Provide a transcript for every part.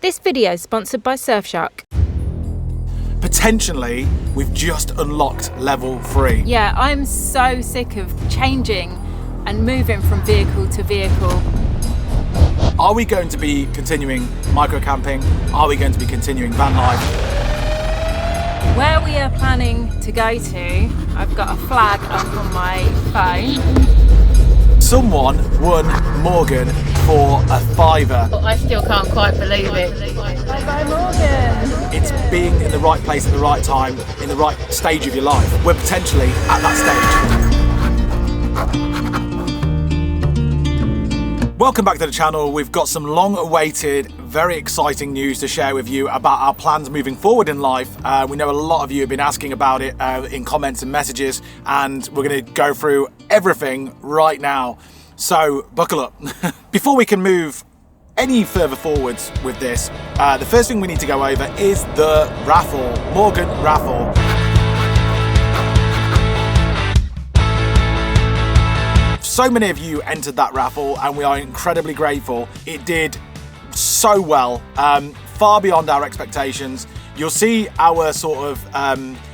This video is sponsored by Surfshark. Potentially, we've just unlocked level 3. Yeah, I'm so sick of changing and moving from vehicle to vehicle. Are we going to be continuing microcamping? Are we going to be continuing van life? Where we are planning to go to, I've got a flag up on my phone. Someone won Morgan for a £5. I still can't quite believe it. Bye Morgan. It's being in the right place at the right time, in the right stage of your life. We're potentially at that stage. Welcome back to the channel. We've got some long-awaited, very exciting news to share with you about our plans moving forward in life. We know a lot of you have been asking about it in comments and messages, and we're going to go through everything right now. So buckle up. Before we can move any further forwards with this, the first thing we need to go over is the raffle, Morgan raffle. So many of you entered that raffle and we are incredibly grateful. It did so well, far beyond our expectations. You'll see our sort of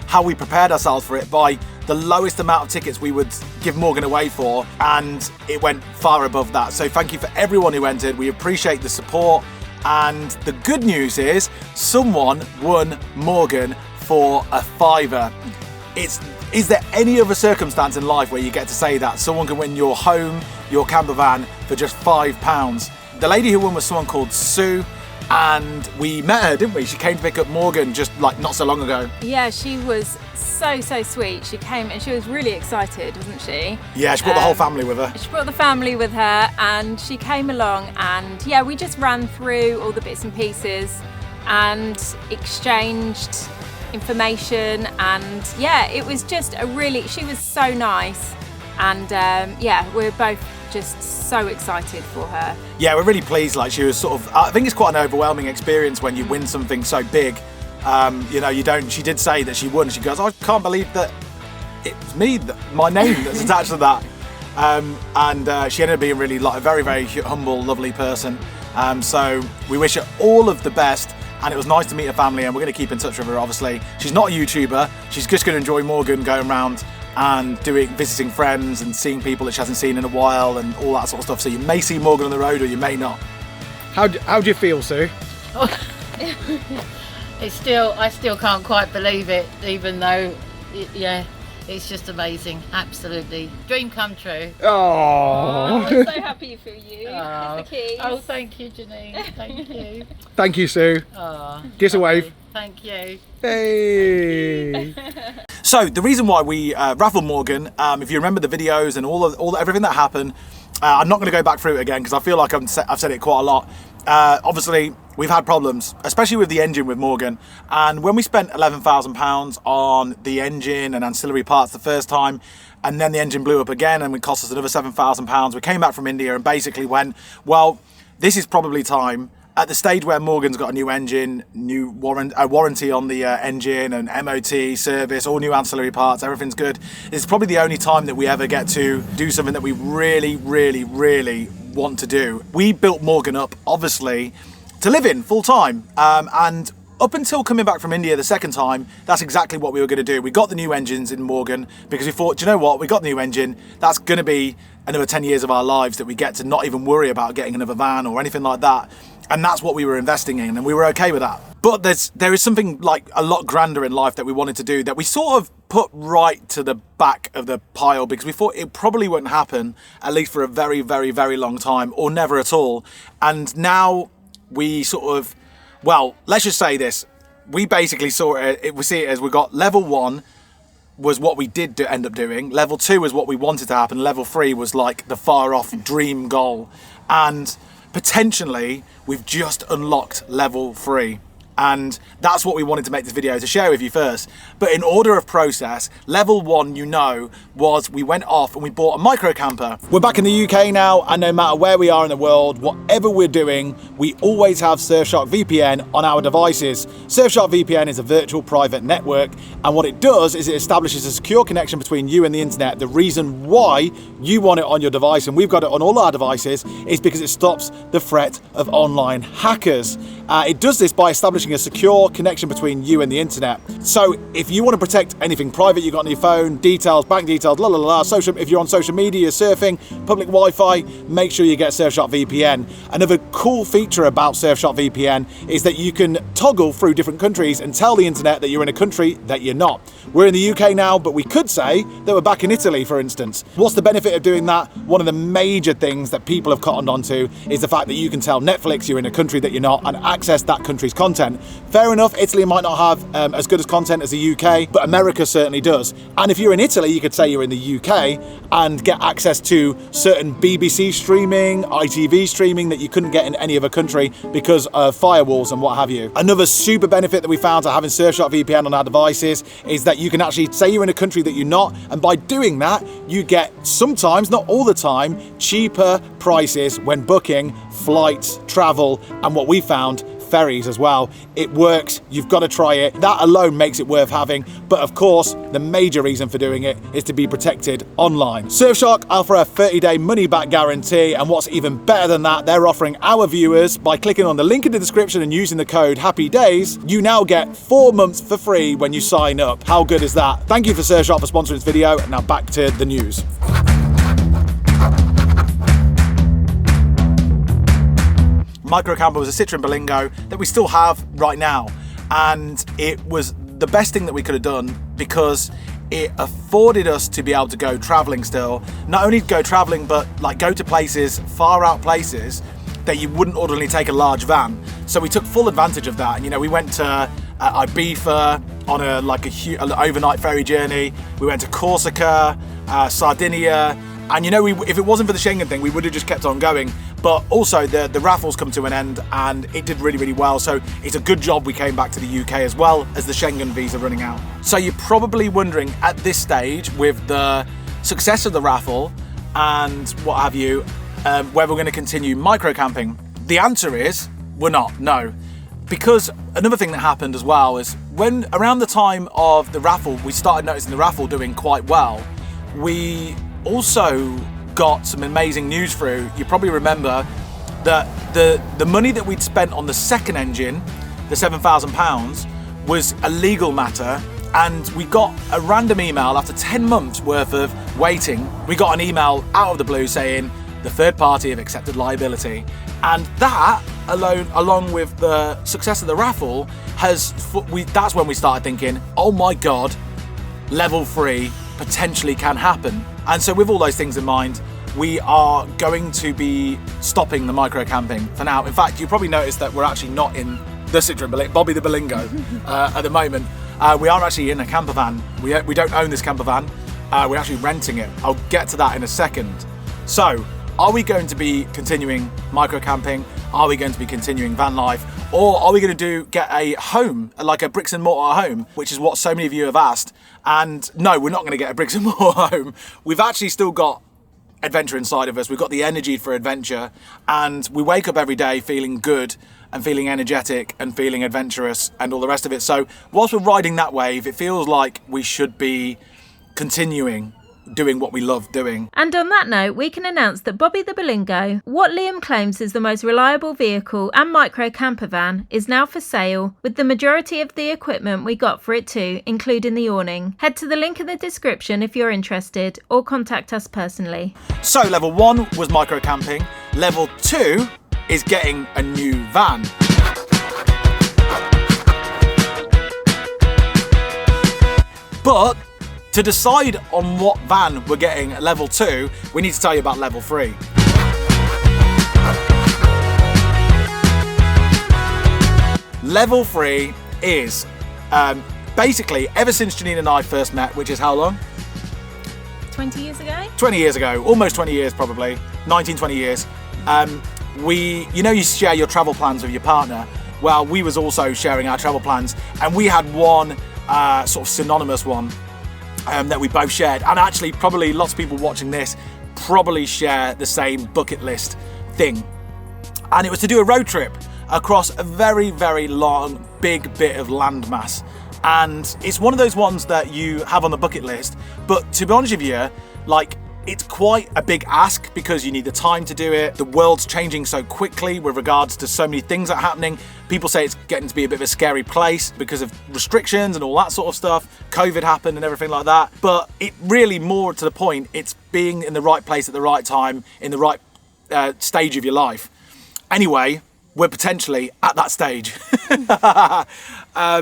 how we prepared ourselves for it by the lowest amount of tickets we would give Morgan away for, and it went far above that. So thank you for everyone who entered. We appreciate the support, and the good news is someone won Morgan for a £5. Is there any other circumstance in life where you get to say that someone can win your home, your camper van for just £5? The lady who won was someone called Sue, and we met her, didn't we? She came to pick up Morgan just like not so long ago. Yeah, she was so sweet. She came and she was really excited, wasn't she? Yeah, she brought the whole family with her. She brought the family with her, and she came along, and yeah, we just ran through all the bits and pieces and exchanged information, and yeah, it was just she was so nice, and yeah, we're both just so excited for her. Yeah, we're really pleased. Like, she was sort of, I think it's quite an overwhelming experience when you win something so big. You know, she did say that she won. She goes, I can't believe that it's me, my name that's attached to that. And she ended up being really like a very humble, lovely person. So we wish her all of the best. And it was nice to meet her family, and we're going to keep in touch with her, obviously. She's not a YouTuber. She's just going to enjoy Morgan going around and visiting friends and seeing people that she hasn't seen in a while and all that sort of stuff. So you may see Morgan on the road or you may not. How do you feel, Sue? I still can't quite believe it, even though, it's just amazing. Absolutely. Dream come true. Oh, I'm so happy for you. Oh, the keys. oh, thank you, Janine. Thank you. Thank you, Sue. Oh, give us a wave. Thank you. Hey. So the reason why we raffled Morgan, if you remember the videos and everything that happened, I'm not going to go back through it again because I feel like I've said it quite a lot. Obviously, we've had problems, especially with the engine with Morgan. And when we spent £11,000 on the engine and ancillary parts the first time, and then the engine blew up again and it cost us another £7,000, we came back from India and basically went, well, this is probably time. At the stage where Morgan's got a new engine, new warranty on the engine, and MOT service, all new ancillary parts, everything's good. It's probably the only time that we ever get to do something that we really want to do. We built Morgan up, obviously, to live in full time, and up until coming back from India the second time, that's exactly what we were going to do. We got the new engines in Morgan because we thought, do you know what? We got the new engine. That's going to be another 10 years of our lives that we get to not even worry about getting another van or anything like that. And that's what we were investing in, and we were okay with that. But there is something like a lot grander in life that we wanted to do that we sort of put right to the back of the pile because we thought it probably wouldn't happen, at least for a very long time, or never at all. And now we sort of, well, let's just say this. We basically we see it as we got level 1 was what we did end up doing. Level 2 was what we wanted to happen. Level 3 was like the far off dream goal. And potentially we've just unlocked level 3. And that's what we wanted to make this video to share with you first. But in order of process, level 1, was we went off and we bought a microcamper. We're back in the UK now, and no matter where we are in the world, whatever we're doing, we always have Surfshark VPN on our devices. Surfshark VPN is a virtual private network, and what it does is it establishes a secure connection between you and the internet. The reason why you want it on your device, and we've got it on all our devices, is because it stops the threat of online hackers. It does this by establishing a secure connection between you and the internet. So if you want to protect anything private you got on your phone, details, bank details, if you're on social media, surfing, public Wi-Fi, make sure you get Surfshark VPN. Another cool feature about Surfshark VPN is that you can toggle through different countries and tell the internet that you're in a country that you're not. We're in the UK now, but we could say that we're back in Italy, for instance. What's the benefit of doing that? One of the major things that people have cottoned onto is the fact that you can tell Netflix you're in a country that you're not and access that country's content. Fair enough, Italy might not have as good as content as the UK, but America certainly does. And if you're in Italy, you could say you're in the UK and get access to certain BBC streaming, ITV streaming that you couldn't get in any other country because of firewalls and what have you. Another super benefit that we found to having Surfshark VPN on our devices is that you can actually say you're in a country that you're not, and by doing that, you get sometimes, not all the time, cheaper prices when booking flights, travel, and what we found, ferries as well. It works, you've got to try it. That alone makes it worth having, but of course, the major reason for doing it is to be protected online. Surfshark offer a 30-day money-back guarantee, and what's even better than that, they're offering our viewers, by clicking on the link in the description and using the code HAPPYDAYS, you now get 4 months for free when you sign up. How good is that? Thank you for Surfshark for sponsoring this video, and now back to the news. Microcamper was a CITROEN Berlingo that we still have right now, and it was the best thing that we could have done because it afforded us to be able to go traveling still. Not only go traveling, but like go to places, far out places that you wouldn't ordinarily take a large van. So we took full advantage of that. You know, we went to Ibiza on an overnight ferry journey. We went to Corsica, Sardinia, and you know, if it wasn't for the Schengen thing, we would have just kept on going. But also the raffles come to an end, and it did really, really well. So it's a good job we came back to the UK as well as the Schengen visa running out. So you're probably wondering at this stage, with the success of the raffle and what have you, whether we're going to continue microcamping. The answer is we're not, no. Because another thing that happened as well is when around the time of the raffle, we started noticing the raffle doing quite well. We also got some amazing news through. You probably remember that the money that we'd spent on the second engine, the £7,000, was a legal matter, and we got a random email after 10 months worth of waiting. We got an email out of the blue saying the third party have accepted liability, and that along with the success of the raffle that's when we started thinking, oh my god, level 3 potentially can happen. And so with all those things in mind, we are going to be stopping the microcamping for now. In fact, you probably noticed that we're actually not in the CITROEN Bobbie the Berlingo at the moment. We are actually in a camper van. We don't own this camper van. We're actually renting it. I'll get to that in a second. So, are we going to be continuing microcamping? Are we going to be continuing van life? Or are we going to get a home, like a bricks and mortar home, which is what so many of you have asked? And no, we're not going to get a bricks and mortar home. We've actually still got adventure inside of us. We've got the energy for adventure, and we wake up every day feeling good and feeling energetic and feeling adventurous and all the rest of it. So whilst we're riding that wave, it feels like we should be continuing doing what we love doing. And on that note, we can announce that Bobbie the Berlingo, what Liam claims is the most reliable vehicle and micro camper van, is now for sale, with the majority of the equipment we got for it too, including the awning. Head to the link in the description if you're interested, or contact us personally. So level 1 was micro camping. Level 2 is getting a new van. But to decide on what van we're getting at level 2, we need to tell you about level 3. Level 3 is basically ever since Janine and I first met, which is how long? 20 years ago? 20 years ago, almost 20 years probably, 19, 20 years. You share your travel plans with your partner. well, we was also sharing our travel plans, and we had one sort of synonymous one that we both shared. And actually, probably lots of people watching this probably share the same bucket list thing. And it was to do a road trip across a very, very long, big bit of landmass. And it's one of those ones that you have on the bucket list, but to be honest with you, like, it's quite a big ask because you need the time to do it. The world's changing so quickly with regards to so many things that are happening. People say it's getting to be a bit of a scary place because of restrictions and all that sort of stuff. COVID happened and everything like that. But it really, more to the point, it's being in the right place at the right time, in the right stage of your life. Anyway, we're potentially at that stage.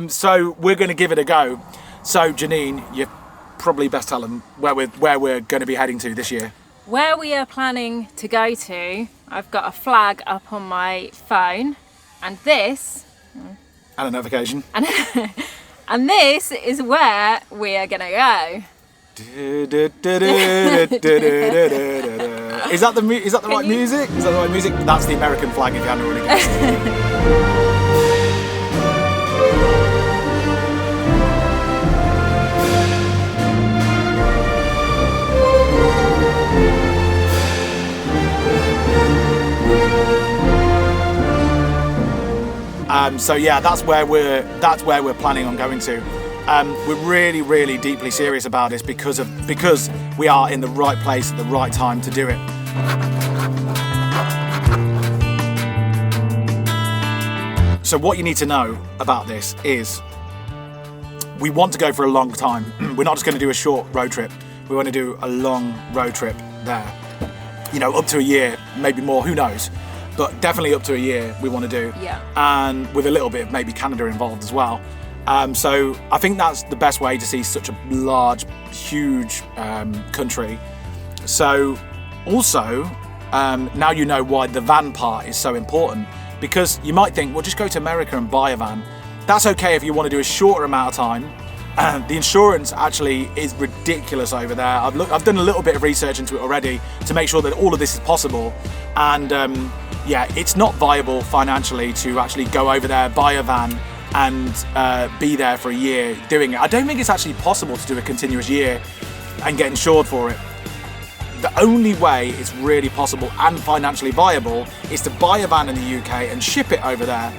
So we're going to give it a go. So Janine, you're probably best tell them where we're going to be heading to this year. Where we are planning to go to, I've got a flag up on my phone, and this... And a notification. And this is where we are going to go. Is that the right music? Is that the right music? That's the American flag if you haven't already guessed. So yeah, that's where we're planning on going to. We're really, really deeply serious about this because we are in the right place at the right time to do it. So what you need to know about this is we want to go for a long time. We're not just going to do a short road trip. We want to do a long road trip there. You know, up to a year, maybe more, who knows? But definitely up to a year we want to do. Yeah. And with a little bit of maybe Canada involved as well. So I think that's the best way to see such a large, huge country. So also, now you know why the van part is so important, because you might think, well, just go to America and buy a van. That's okay if you want to do a shorter amount of time. The insurance actually is ridiculous over there. I've done a little bit of research into it already to make sure that all of this is possible. And yeah, it's not viable financially to actually go over there, buy a van, and be there for a year doing it. I don't think it's actually possible to do a continuous year and get insured for it. The only way it's really possible and financially viable is to buy a van in the UK and ship it over there.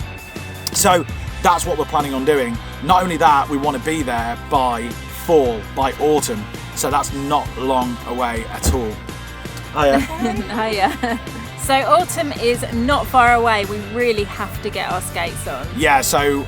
So that's what we're planning on doing. Not only that, we want to be there by fall, by autumn. So that's not long away at all. Hiya. Hiya. So autumn is not far away. We really have to get our skates on. Yeah, so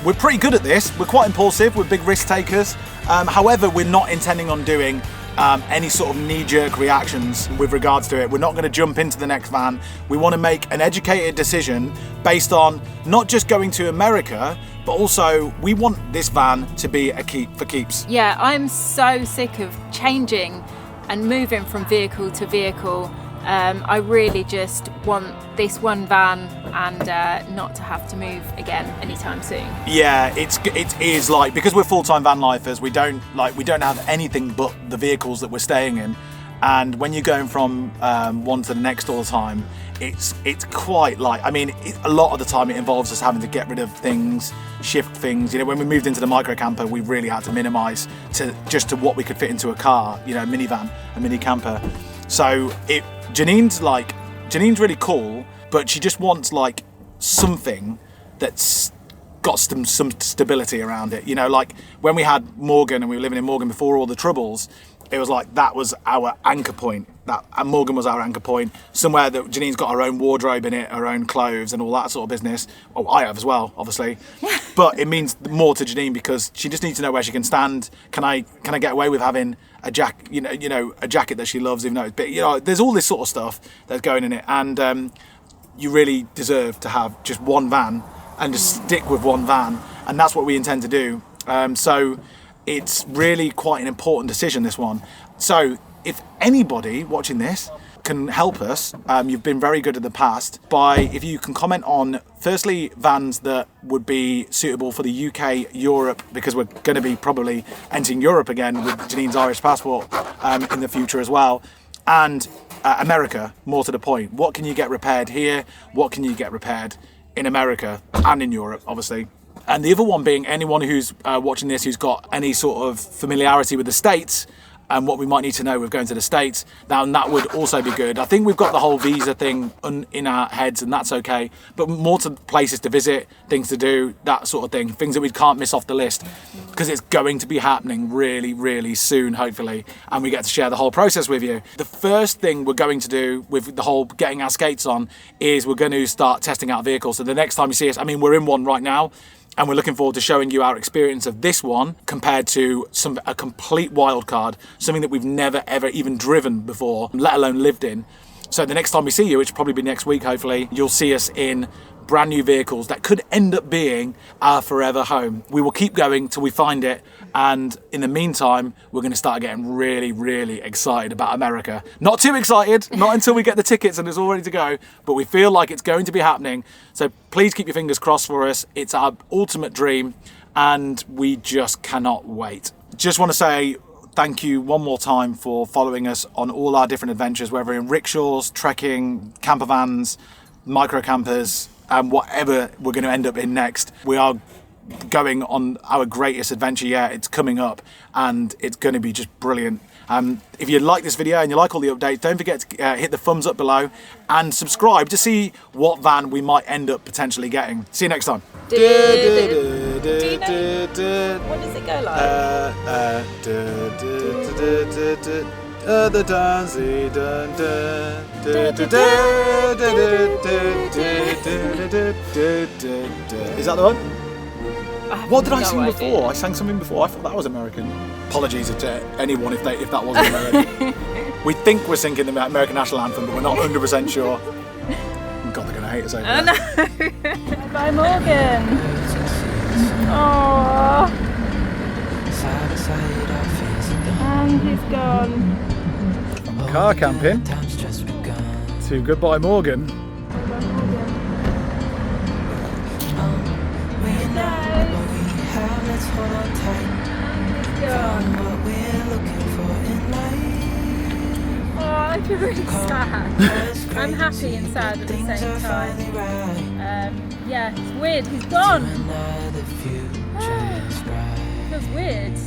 we're pretty good at this. We're quite impulsive, we're big risk takers. However, we're not intending on doing any sort of knee-jerk reactions with regards to it. We're not going to jump into the next van. We want to make an educated decision based on not just going to America, but also we want this van to be a keep for keeps. Yeah, I'm so sick of changing and moving from vehicle to vehicle. I really just want this one van and not to have to move again anytime soon. Yeah, it is like, because we're full-time van lifers, we don't have anything but the vehicles that we're staying in, and when you're going from one to the next all the time, it's quite like, I mean, a lot of the time it involves us having to get rid of things, shift things. You know, when we moved into the microcamper, we really had to minimise to what we could fit into a car, you know, a minivan, a mini camper. So Janine's really cool, but she just wants like something that's got some stability around it. You know, like when we had Morgan and we were living in Morgan before all the troubles, it was like that was our anchor point. And Morgan was our anchor point. Somewhere that Janine's got her own wardrobe in it, her own clothes and all that sort of business. Well, I have as well, obviously. But it means more to Janine because she just needs to know where she can stand. Can I get away with having a jacket, you know, a jacket that she loves, even though it's big, you know, there's all this sort of stuff that's going in it. And you really deserve to have just one van and just stick with one van. And that's what we intend to do. So it's really quite an important decision, this one. So if anybody watching this can help us, you've been very good in the past, if you can comment on, firstly, vans that would be suitable for the UK, Europe, because we're going to be probably entering Europe again with Janine's Irish passport in the future as well, and America, more to the point. What can you get repaired here? What can you get repaired in America and in Europe, obviously. And the other one being anyone who's watching this who's got any sort of familiarity with the States and what we might need to know with going to the States, then that would also be good. I think we've got the whole visa thing in our heads, and that's okay, but more to places to visit, things to do, that sort of thing, things that we can't miss off the list, because it's going to be happening really, really soon, hopefully, and we get to share the whole process with you. The first thing we're going to do with the whole getting our skates on is we're going to start testing out vehicles. So the next time you see us, I mean, we're in one right now, and we're looking forward to showing you our experience of this one compared to a complete wild card, something that we've never ever even driven before, let alone lived in. So the next time we see you, which will probably be next week, hopefully, you'll see us in brand new vehicles that could end up being our forever home. We will keep going till we find it, and in the meantime, we're going to start getting really, really excited about America. Not too excited, not until we get the tickets and it's all ready to go, but we feel like it's going to be happening. So please keep your fingers crossed for us. It's our ultimate dream, and we just cannot wait. Just want to say thank you one more time for following us on all our different adventures, whether in rickshaws, trekking, camper vans, micro campers, and whatever we're going to end up in next. We are going on our greatest adventure yet. It's coming up, and it's going to be just brilliant. If you like this video and you like all the updates, don't forget to hit the thumbs up below and subscribe to see what van we might end up potentially getting. See you next time. Do you know, what does it go like? The dancey dun Is that the one? What did I sing before? I sang something before. I thought that was American. Apologies to anyone if that wasn't American. We think we're singing the American national anthem, but we're not 100% sure. God, they're gonna hate us over there. No. Bye, Morgan. Aww. And he's gone. Car camping to goodbye Morgan. Oh, I feel really sad. I'm happy and sad at the same time. Yeah, it's weird. He's gone. It feels weird.